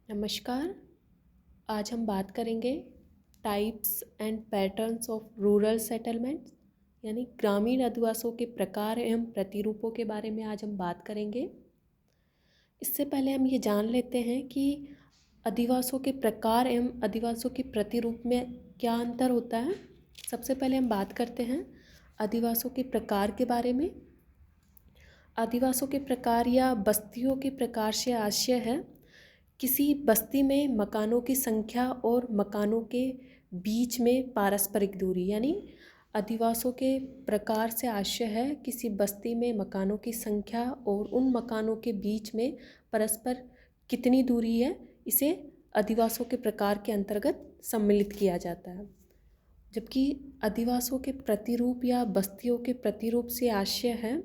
नमस्कार। आज हम बात करेंगे types and patterns of rural settlements यानी ग्रामीण अधिवासों के प्रकार एवं प्रतिरूपों के बारे में आज हम बात करेंगे। इससे पहले हम ये जान लेते हैं कि अधिवासों के प्रकार एवं अधिवासों के प्रतिरूप में क्या अंतर होता है। सबसे पहले हम बात करते हैं अधिवासों के प्रकार के बारे में। अधिवासों के प्रकार या बस्तियों के प्रकार से आशय है किसी बस्ती में मकानों की संख्या और मकानों के बीच में पारस्परिक दूरी, यानी अधिवासों के प्रकार से आशय है किसी बस्ती में मकानों की संख्या और उन मकानों के बीच में परस्पर कितनी दूरी है, इसे अधिवासों के प्रकार के अंतर्गत सम्मिलित किया जाता है। जबकि अधिवासों के प्रतिरूप या बस्तियों के प्रतिरूप से आशय है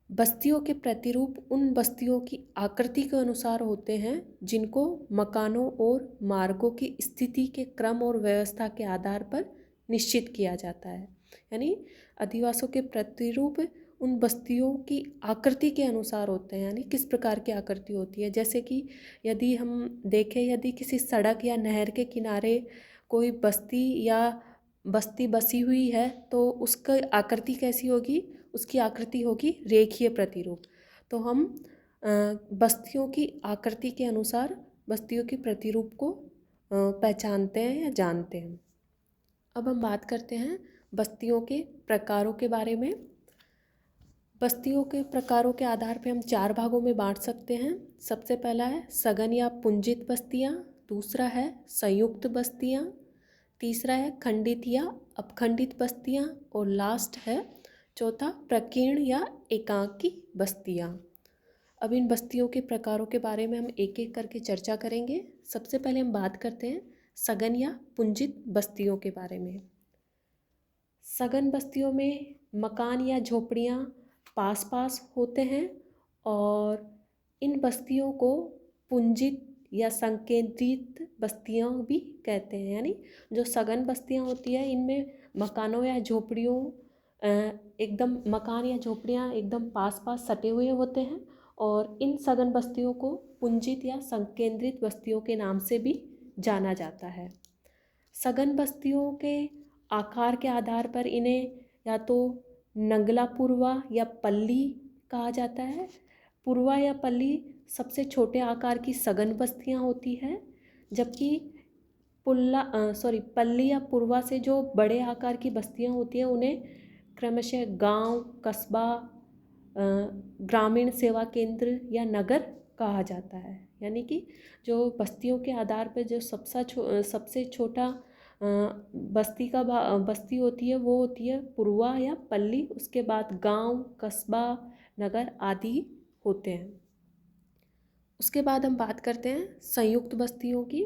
बस्तियों के प्रतिरूप उन बस्तियों की आकृति के अनुसार होते हैं जिनको मकानों और मार्गों की स्थिति के क्रम और व्यवस्था के आधार पर निश्चित किया जाता है। यानी अधिवासों के प्रतिरूप उन बस्तियों की आकृति के अनुसार होते हैं, यानी किस प्रकार की आकृति होती है। जैसे कि यदि हम देखें, यदि किसी सड़क या नहर के किनारे कोई बस्ती बसी हुई है तो उसकी आकृति कैसी होगी, उसकी आकृति होगी रेखीय प्रतिरूप। तो हम बस्तियों की आकृति के अनुसार बस्तियों के प्रतिरूप को पहचानते हैं या जानते हैं। अब हम बात करते हैं बस्तियों के प्रकारों के बारे में। बस्तियों के प्रकारों के आधार पर हम 4 भागों में बांट सकते हैं। सबसे पहला है सघन या पुंजित बस्तियाँ, दूसरा है संयुक्त बस्तियाँ, तीसरा है खंडित या अपखंडित बस्तियाँ और लास्ट है चौथा प्रकीर्ण या एकांकी बस्तियाँ। अब इन बस्तियों के प्रकारों के बारे में हम एक एक करके चर्चा करेंगे। सबसे पहले हम बात करते हैं सघन या पुंजित बस्तियों के बारे में। सघन बस्तियों में मकान या झोपड़ियाँ पास पास होते हैं और इन बस्तियों को पुंजित या संकेंद्रित बस्तियाँ भी कहते हैं। यानी जो सघन बस्तियाँ होती है इनमें मकानों या झोपड़ियों मकान या झोपड़ियाँ एकदम पास पास सटे हुए होते हैं और इन सघन बस्तियों को पुंजित या संकेंद्रित बस्तियों के नाम से भी जाना जाता है। सघन बस्तियों के आकार के आधार पर इन्हें या तो नंगला पुरवा या पल्ली कहा जाता है। पुरवा या पल्ली सबसे छोटे आकार की सघन बस्तियां होती है, जबकि पल्ली या पुरवा से जो बड़े आकार की बस्तियां होती हैं उन्हें क्रमशः गांव, कस्बा, ग्रामीण सेवा केंद्र या नगर कहा जाता है। यानी कि जो बस्तियों के आधार पर जो सबसे छोटा बस्ती होती है वो होती है पुरवा या पल्ली, उसके बाद गांव, कस्बा, नगर आदि होते हैं। उसके बाद हम बात करते हैं संयुक्त बस्तियों की।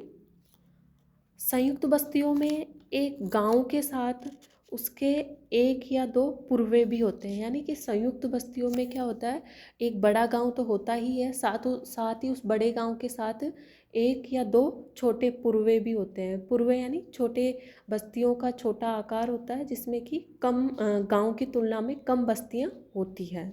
संयुक्त बस्तियों में एक गांव के साथ उसके 1 या 2 पूर्वे भी होते हैं। यानी कि संयुक्त बस्तियों में क्या होता है, एक बड़ा गांव तो होता ही है, साथ ही उस बड़े गांव के साथ 1 या 2 छोटे पूर्वे भी होते हैं। पूर्वे यानी छोटे बस्तियों का छोटा आकार होता है जिसमें कि कम गांव की तुलना में कम बस्तियां होती हैं।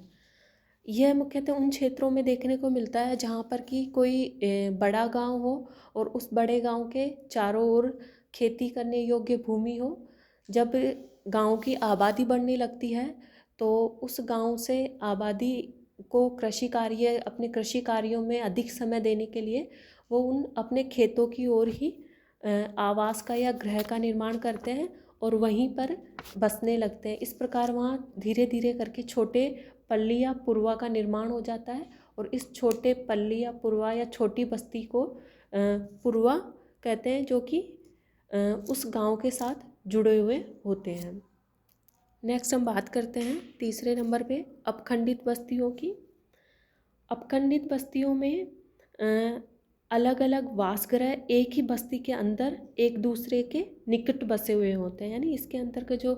यह मुख्यतः उन क्षेत्रों में देखने को मिलता है जहाँ पर कि कोई बड़ा गांव हो और उस बड़े गांव के चारों ओर खेती करने योग्य भूमि हो। जब गांव की आबादी बढ़ने लगती है तो उस गांव से आबादी को अपने कृषि कार्यों में अधिक समय देने के लिए वो उन अपने खेतों की ओर ही आवास का या गृह का निर्माण करते हैं और वहीं पर बसने लगते हैं। इस प्रकार वहाँ धीरे धीरे करके छोटे पल्ली या पुरवा का निर्माण हो जाता है और इस छोटे पल्ली या पुरवा या छोटी बस्ती को पुरवा कहते हैं, जो कि उस गांव के साथ जुड़े हुए होते हैं। नेक्स्ट हम बात करते हैं तीसरे नंबर पे अपखंडित बस्तियों की। अपखंडित बस्तियों में अलग अलग वासगृह एक ही बस्ती के अंदर एक दूसरे के निकट बसे हुए होते हैं। यानी इसके अंदर के जो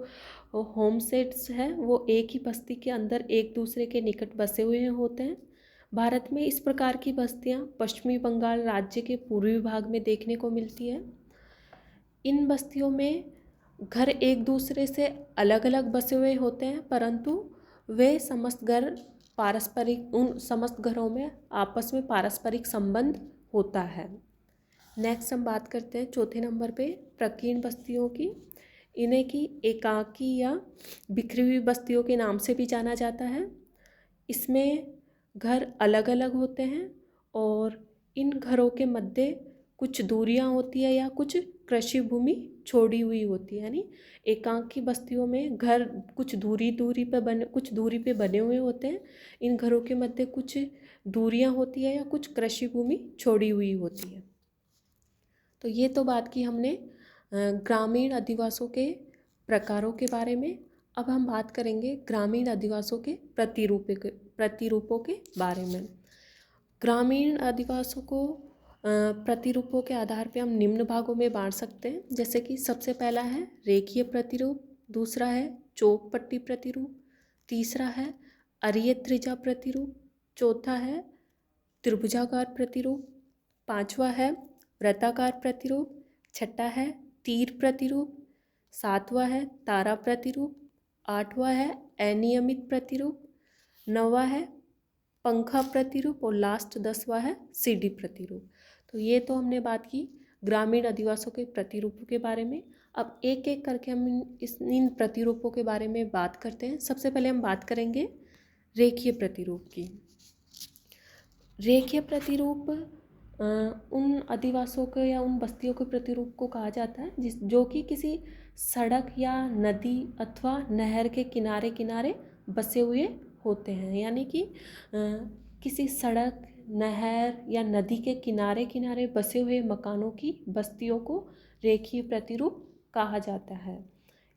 होम सेट्स है वो एक ही बस्ती के अंदर एक दूसरे के निकट बसे हुए होते हैं। भारत में इस प्रकार की बस्तियां पश्चिमी बंगाल राज्य के पूर्वी भाग में देखने को मिलती है। इन बस्तियों में घर एक दूसरे से अलग अलग बसे हुए होते हैं, परंतु वे समस्त घरों में आपस में पारस्परिक संबंध होता है। नेक्स्ट हम बात करते हैं चौथे नंबर पे प्रकीर्ण बस्तियों की। इन्हें की एकाकी या बिखरी हुई बस्तियों के नाम से भी जाना जाता है। इसमें घर अलग अलग होते हैं और इन घरों के मध्य कुछ दूरियां होती है या कुछ कृषि भूमि छोड़ी हुई होती है। यानी एकाकी बस्तियों में घर कुछ दूरी पे बने हुए होते हैं। इन घरों के मध्य कुछ दूरियां होती है या कुछ कृषि भूमि छोड़ी हुई होती है। तो ये तो बात की हमने ग्रामीण अधिवासों के प्रकारों के बारे में। अब हम बात करेंगे ग्रामीण अधिवासों के प्रतिरूपों के बारे में। ग्रामीण अधिवासों को प्रतिरूपों के आधार पे हम निम्न भागों में बांट सकते हैं। जैसे कि सबसे पहला है रेखीय प्रतिरूप, दूसरा है चौक पट्टी प्रतिरूप, तीसरा है अरीय त्रिज्या प्रतिरूप, चौथा है त्रिभुजाकार प्रतिरूप, पांचवा है वृत्ताकार प्रतिरूप, छठा है तीर प्रतिरूप, सातवां है तारा प्रतिरूप, आठवां है अनियमित प्रतिरूप, नौवां है पंखा प्रतिरूप और लास्ट 10वां है सीढ़ी प्रतिरूप। तो ये तो हमने बात की ग्रामीण अधिवासों के प्रतिरूपों के बारे में। अब एक एक करके हम इन प्रतिरूपों के बारे में बात करते हैं। सबसे पहले हम बात करेंगे रेखीय प्रतिरूप की। रेखीय प्रतिरूप उन अधिवासों को या उन बस्तियों के प्रतिरूप को कहा जाता है जो कि किसी सड़क या नदी अथवा नहर के किनारे किनारे बसे हुए होते हैं। यानी कि किसी सड़क, नहर या नदी के किनारे किनारे बसे हुए मकानों की बस्तियों को रेखीय प्रतिरूप कहा जाता है।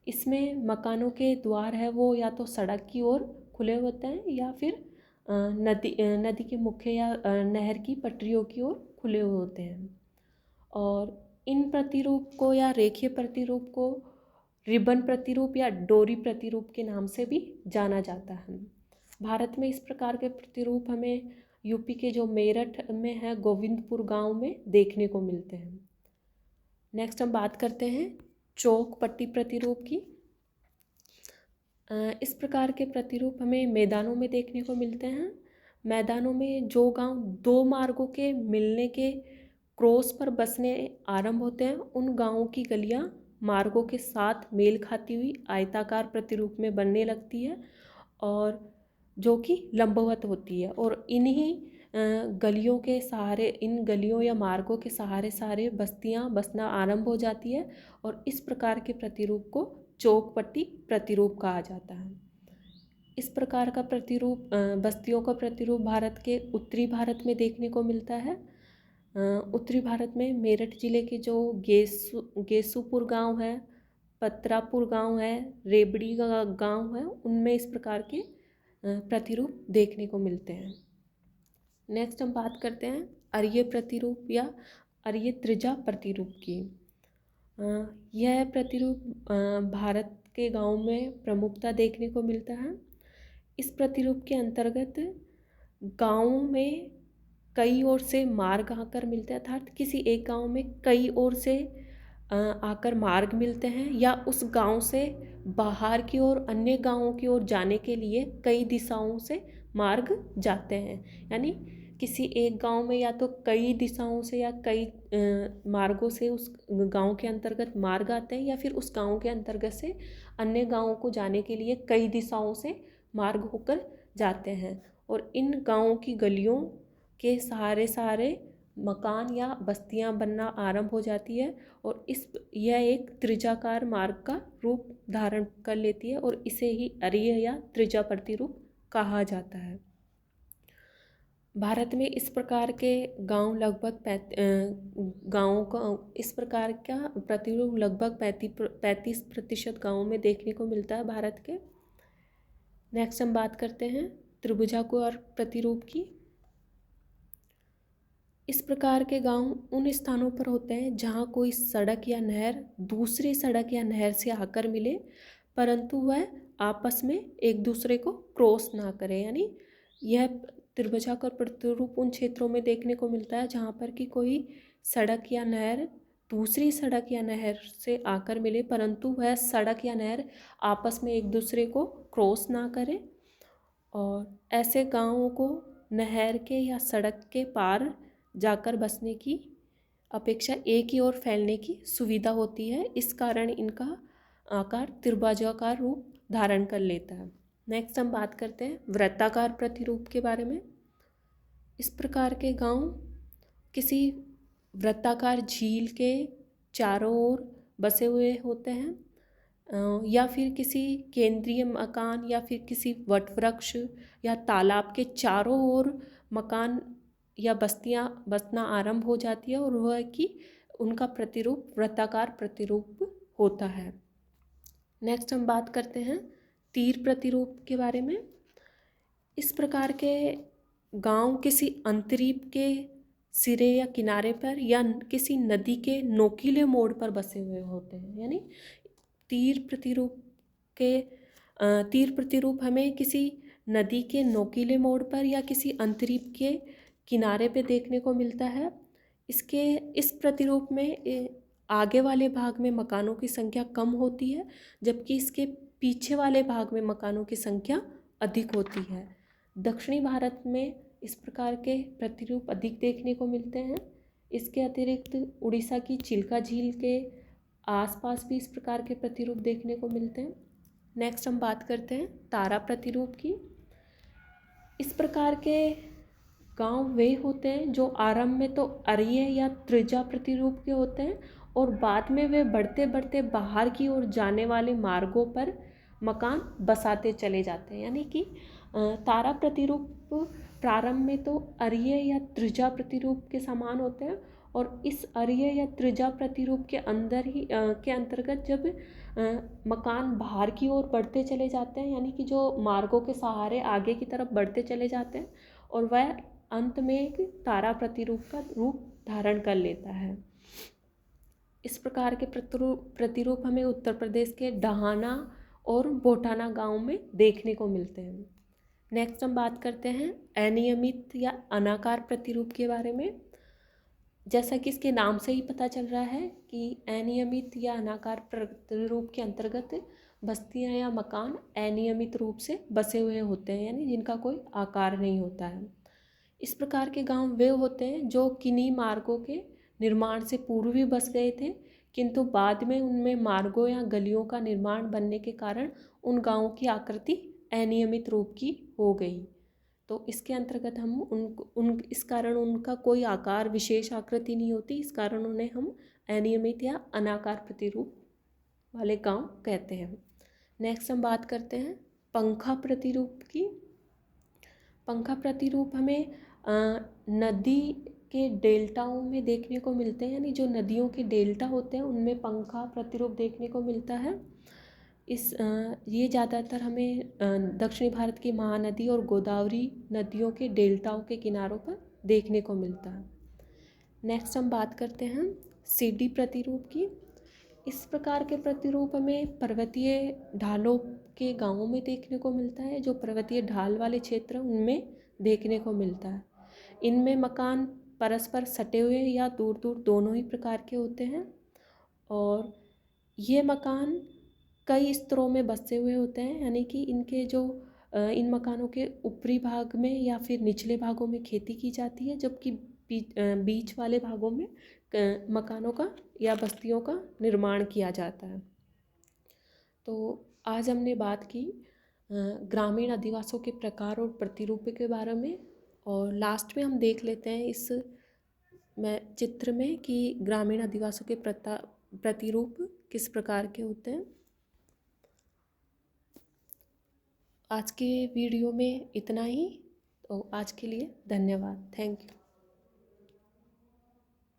इसमें मकानों के द्वार है वो या तो सड़क की ओर खुले होते हैं या फिर नदी के मुख्य या नहर की पटरियों की ओर खुले हुए होते हैं। और इन प्रतिरूप को या रेखीय प्रतिरूप को रिबन प्रतिरूप या डोरी प्रतिरूप के नाम से भी जाना जाता है। भारत में इस प्रकार के प्रतिरूप हमें यूपी के जो मेरठ में है गोविंदपुर गांव में देखने को मिलते हैं। नेक्स्ट हम बात करते हैं चौक पट्टी प्रतिरूप की। इस प्रकार के प्रतिरूप हमें मैदानों में देखने को मिलते हैं। मैदानों में जो गांव दो मार्गों के मिलने के क्रॉस पर बसने आरंभ होते हैं उन गांवों की गलियां मार्गों के साथ मेल खाती हुई आयताकार प्रतिरूप में बनने लगती है और जो कि लंबवत होती है। और इन्हीं गलियों के सहारे, इन गलियों या मार्गों के सहारे सारे बस्तियां बसना आरंभ हो जाती है और इस प्रकार के प्रतिरूप को चौक पट्टी प्रतिरूप कहा जाता है। इस प्रकार का प्रतिरूप बस्तियों का प्रतिरूप भारत के उत्तरी भारत में देखने को मिलता है। उत्तरी भारत में मेरठ जिले के जो गेसूपुर गांव है, पत्रापुर गांव है, रेबड़ी का गांव है, उनमें इस प्रकार के प्रतिरूप देखने को मिलते हैं। नेक्स्ट हम बात करते हैं अरीय प्रतिरूप या अरीय त्रिज्या प्रतिरूप की। यह प्रतिरूप भारत के गांव में प्रमुखता देखने को मिलता है। इस प्रतिरूप के अंतर्गत गांव में कई ओर से मार्ग आकर मिलते हैं, अर्थात किसी एक गांव में कई ओर से आकर मार्ग मिलते हैं या उस गांव से बाहर की ओर अन्य गांवों की ओर जाने के लिए कई दिशाओं से मार्ग जाते हैं। यानी किसी एक गांव में या तो कई दिशाओं से या कई मार्गों से उस गांव के अंतर्गत मार्ग आते हैं या फिर उस गांव के अंतर्गत से अन्य गांवों को जाने के लिए कई दिशाओं से मार्ग होकर जाते हैं। और इन गांवों की गलियों के सहारे मकान या बस्तियां बनना आरंभ हो जाती है और यह एक त्रिज्याकार मार्ग का रूप धारण कर लेती है और इसे ही अरीय या त्रिज्या प्रतिरूप कहा जाता है। भारत में इस प्रकार के गांव लगभग गाँवों का इस प्रकार का प्रतिरूप लगभग 35% गाँवों में देखने को मिलता है भारत के। नेक्स्ट हम बात करते हैं त्रिभुजाकार प्रतिरूप की। इस प्रकार के गांव उन स्थानों पर होते हैं जहां कोई सड़क या नहर दूसरी सड़क या नहर से आकर मिले परंतु वह आपस में एक दूसरे को क्रॉस ना करे। यानी यह त्रिभुजाकार प्रतिरूप उन क्षेत्रों में देखने को मिलता है जहां पर कि कोई सड़क या नहर दूसरी सड़क या नहर से आकर मिले परंतु वह सड़क या नहर आपस में एक दूसरे को क्रॉस ना करे। और ऐसे गांवों को नहर के या सड़क के पार जाकर बसने की अपेक्षा एक ही ओर फैलने की सुविधा होती है। इस कारण इनका आकार त्रिभुजाकार रूप धारण कर लेता है। नेक्स्ट हम बात करते हैं वृत्ताकार प्रतिरूप के बारे में। इस प्रकार के गांव किसी वृत्ताकार झील के चारों ओर बसे हुए होते हैं या फिर किसी केंद्रीय मकान या फिर किसी वटवृक्ष या तालाब के चारों ओर मकान या बस्तियां बसना आरंभ हो जाती है और वह कि उनका प्रतिरूप वृत्ताकार प्रतिरूप होता है। नेक्स्ट हम बात करते हैं तीर प्रतिरूप के बारे में। इस प्रकार के गांव किसी अंतरीप के सिरे या किनारे पर या किसी नदी के नोकीले मोड़ पर बसे हुए होते हैं। यानी तीर प्रतिरूप हमें किसी नदी के नोकीले मोड़ पर या किसी अंतरीप के किनारे पे देखने को मिलता है। इस प्रतिरूप में आगे वाले भाग में मकानों की संख्या कम होती है, जबकि इसके पीछे वाले भाग में मकानों की संख्या अधिक होती है। दक्षिणी भारत में इस प्रकार के प्रतिरूप अधिक देखने को मिलते हैं। इसके अतिरिक्त उड़ीसा की चिल्का झील के आसपास भी इस प्रकार के प्रतिरूप देखने को मिलते हैं। नेक्स्ट हम बात करते हैं तारा प्रतिरूप की। इस प्रकार के गांव वे होते हैं जो आरंभ में तो अरीय या त्रिज्या प्रतिरूप के होते हैं और बाद में वे बढ़ते बढ़ते बाहर की ओर जाने वाले मार्गों पर मकान बसाते चले जाते हैं। यानी कि तारा प्रतिरूप प्रारंभ में तो अरीय या त्रिज्या प्रतिरूप के समान होते हैं और इस अरीय या त्रिज्या प्रतिरूप के अंतर्गत जब मकान बाहर की ओर बढ़ते चले जाते हैं, यानी कि जो मार्गों के सहारे आगे की तरफ बढ़ते चले जाते हैं और वह अंत में एक तारा प्रतिरूप का रूप धारण कर लेता है। इस प्रकार के प्रतिरूप हमें उत्तर प्रदेश के डहाना और बोटाना गांव में देखने को मिलते हैं। नेक्स्ट हम बात करते हैं अनियमित या अनाकार प्रतिरूप के बारे में। जैसा कि इसके नाम से ही पता चल रहा है कि अनियमित या अनाकार प्रतिरूप के अंतर्गत बस्तियां या मकान अनियमित रूप से बसे हुए होते हैं, यानी जिनका कोई आकार नहीं होता है। इस प्रकार के गांव वे होते हैं जो किन्हीं मार्गों के निर्माण से पूर्व भी बस गए थे, किंतु बाद में उनमें मार्गों या गलियों का निर्माण बनने के कारण उन गांवों की आकृति अनियमित रूप की हो गई। तो इसके अंतर्गत हम इस कारण उनका कोई आकार विशेष आकृति नहीं होती, इस कारण उन्हें हम अनियमित या अनाकार प्रतिरूप वाले गांव कहते हैं। नेक्स्ट हम बात करते हैं पंखा प्रतिरूप की। पंखा प्रतिरूप हमें नदी के डेल्टाओं में देखने को मिलते हैं, यानी जो नदियों के डेल्टा होते हैं उनमें पंखा प्रतिरूप देखने को मिलता है। ये ज़्यादातर हमें दक्षिणी भारत की महानदी और गोदावरी नदियों के डेल्टाओं के किनारों पर देखने को मिलता है। नेक्स्ट हम बात करते हैं सीडी प्रतिरूप की। इस प्रकार के प्रतिरूप हमें पर्वतीय ढालों के गांवों में देखने को मिलता है। जो पर्वतीय ढाल वाले क्षेत्र उनमें देखने को मिलता है। इनमें मकान परस्पर सटे हुए या दूर दूर दोनों ही प्रकार के होते हैं और ये मकान कई स्तरों में बसे हुए होते हैं, यानी कि इन मकानों के ऊपरी भाग में या फिर निचले भागों में खेती की जाती है, जबकि बीच वाले भागों में मकानों का या बस्तियों का निर्माण किया जाता है। तो आज हमने बात की ग्रामीण अधिवासों के प्रकार और प्रतिरूप के बारे में, और लास्ट में हम देख लेते हैं इस चित्र में कि ग्रामीण अधिवासों के प्रतिरूप किस प्रकार के होते हैं। आज के वीडियो में इतना ही। तो आज के लिए धन्यवाद। Thank you.